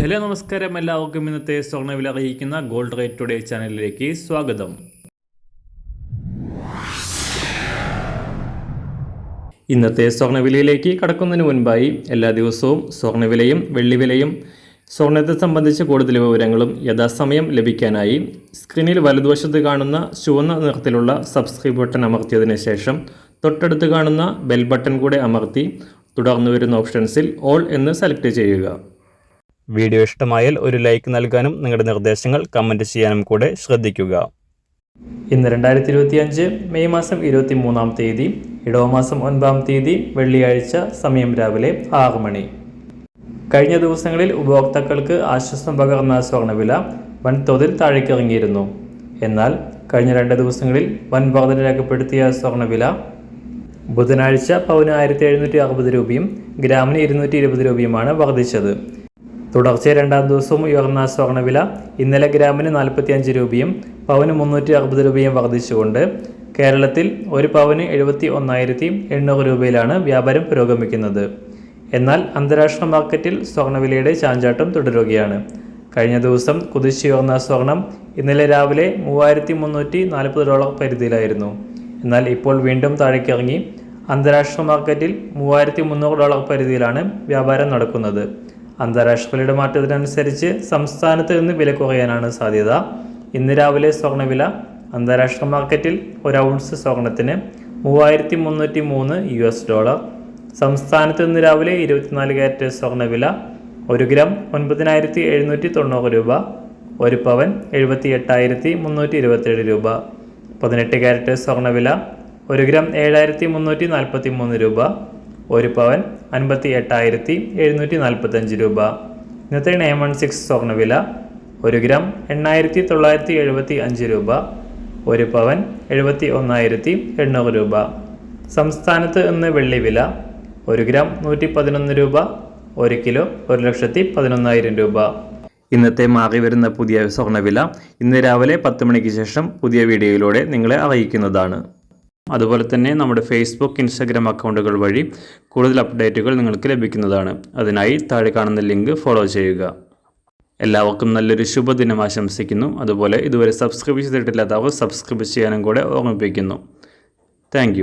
Hello നമസ്കാരം, എല്ലാവർക്കും ഇന്നത്തെ സ്വർണ്ണവില അറിയിക്കുന്ന ഗോൾഡ് റേറ്റ് ടുഡേ ചാനലിലേക്ക് സ്വാഗതം. ഇന്നത്തെ സ്വർണ്ണവിലയിലേക്ക് കടക്കുന്നതിന് മുൻപായി എല്ലാ ദിവസവും സ്വർണ്ണവിലയും വെള്ളിവിലയും സ്വർണ്ണത്തെ സംബന്ധിച്ച കൂടുതൽ വിവരങ്ങളും യഥാസമയം ലഭിക്കാനായി സ്ക്രീനിൽ വലതുവശത്ത് കാണുന്ന ചുവന്ന നിറത്തിലുള്ള സബ്സ്ക്രൈബ് ബട്ടൺ അമർത്തിയതിനു ശേഷം തൊട്ടടുത്ത് കാണുന്ന ബെൽ ബട്ടൺ കൂടെ അമർത്തി തുടർന്ന് വരുന്ന ഓപ്ഷൻസിൽ ഓൾ എന്ന് സെലക്ട് ചെയ്യുക. വീഡിയോ ഇഷ്ടമായാൽ ഒരു ലൈക്ക് നൽകാനും നിങ്ങളുടെ നിർദ്ദേശങ്ങൾ കമൻറ്റ് ചെയ്യാനും കൂടെ ശ്രദ്ധിക്കുക. ഇന്ന് 2025 മെയ് മാസം 23-ാം തീയതി ഇടവമാസം 9-ാം തീയതി വെള്ളിയാഴ്ച, സമയം രാവിലെ 6 മണി. കഴിഞ്ഞ ദിവസങ്ങളിൽ ഉപഭോക്താക്കൾക്ക് ആശ്വാസം പകർന്ന സ്വർണ്ണവില വൻതോതിൽ താഴേക്കിറങ്ങിയിരുന്നു. എന്നാൽ കഴിഞ്ഞ 2 ദിവസങ്ങളിൽ വൻ വർധന രേഖപ്പെടുത്തിയ സ്വർണ്ണവില ബുധനാഴ്ച പവന് 1760 രൂപയും ഗ്രാമിന് 220 രൂപയുമാണ് വർദ്ധിച്ചത്. തുടർച്ചയായ 2-ാം ദിവസവും ഉയർന്ന സ്വർണ്ണവില ഇന്നലെ ഗ്രാമിന് 45 രൂപയും പവന് 360 രൂപയും വർദ്ധിച്ചുകൊണ്ട് കേരളത്തിൽ ഒരു പവന് 71,800 രൂപയിലാണ് വ്യാപാരം പുരോഗമിക്കുന്നത്. എന്നാൽ അന്താരാഷ്ട്ര മാർക്കറ്റിൽ സ്വർണ്ണവിലയുടെ ചാഞ്ചാട്ടം തുടരുകയാണ്. കഴിഞ്ഞ ദിവസം കുതിച്ചുയർന്ന സ്വർണം ഇന്നലെ രാവിലെ $3,340 പരിധിയിലായിരുന്നു. എന്നാൽ ഇപ്പോൾ വീണ്ടും താഴേക്കിറങ്ങി അന്താരാഷ്ട്ര മാർക്കറ്റിൽ $3,300 പരിധിയിലാണ് വ്യാപാരം നടക്കുന്നത്. അന്താരാഷ്ട്ര വിലയുടെ മാറ്റത്തിനനുസരിച്ച് സംസ്ഥാനത്ത് നിന്ന് വില കുറയാനാണ് സാധ്യത. ഇന്ന് രാവിലെ സ്വർണ്ണവില അന്താരാഷ്ട്ര മാർക്കറ്റിൽ ഒരു ഔൺസ് സ്വർണത്തിന് $3,303, സംസ്ഥാനത്ത് ഇന്ന് രാവിലെ 24 കാരറ്റ് സ്വർണ്ണവില 1 ഗ്രാം 9,790 രൂപ, 1 പവൻ 78,327 രൂപ. 18 കാരറ്റ് സ്വർണ്ണവില 1 ഗ്രാം 7,343 രൂപ, 1 പവൻ 58,745 രൂപ. ഇന്നത്തെ 916 സ്വർണ്ണവില 1 ഗ്രാം 8,975 രൂപ, 1 പവൻ 71,800 രൂപ. സംസ്ഥാനത്ത് ഇന്ന് വെള്ളിവില 1 ഗ്രാം 111 രൂപ, 1 കിലോ 1,11,000 രൂപ. ഇന്നത്തെ മാറി വരുന്ന പുതിയ സ്വർണ്ണവില ഇന്ന് രാവിലെ 10 മണിക്ക് ശേഷം പുതിയ വീഡിയോയിലൂടെ നിങ്ങളെ അറിയിക്കുന്നതാണ്. അതുപോലെ തന്നെ നമ്മുടെ ഫേസ്ബുക്ക്, ഇൻസ്റ്റാഗ്രാം അക്കൗണ്ടുകൾ വഴി കൂടുതൽ അപ്ഡേറ്റുകൾ നിങ്ങൾക്ക് ലഭിക്കുന്നതാണ്. അതിനായി താഴെ കാണുന്ന ലിങ്ക് ഫോളോ ചെയ്യുക. എല്ലാവർക്കും നല്ലൊരു ശുഭദിനം ആശംസിക്കുന്നു. അതുപോലെ ഇതുവരെ സബ്സ്ക്രൈബ് ചെയ്തിട്ടില്ലാത്തവർ സബ്സ്ക്രൈബ് ചെയ്യാനും കൂടെ ഓർമ്മിപ്പിക്കുന്നു. താങ്ക്